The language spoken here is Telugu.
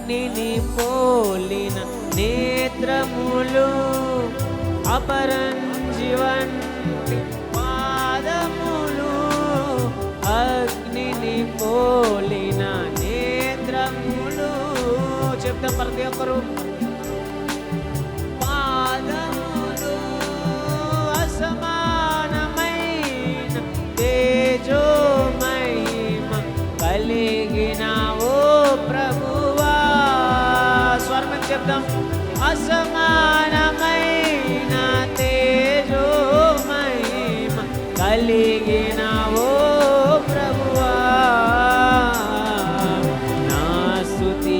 అగ్నిని పోలిన నేత్రములు, అపరంజి వంటి పాదములు, అగ్నిని పోలిన నేత్రములు. చెప్తాం ప్రతి ఒక్కరు. పాదములు అసమానమైన తేజో మహిమ కలిగిన ఓ ప్రభువా. స్వర్ణం చెప్తాం. అసమానమైన తేజో మహిమ కలిగిన ఓ ప్రభువా. నా స్తుతి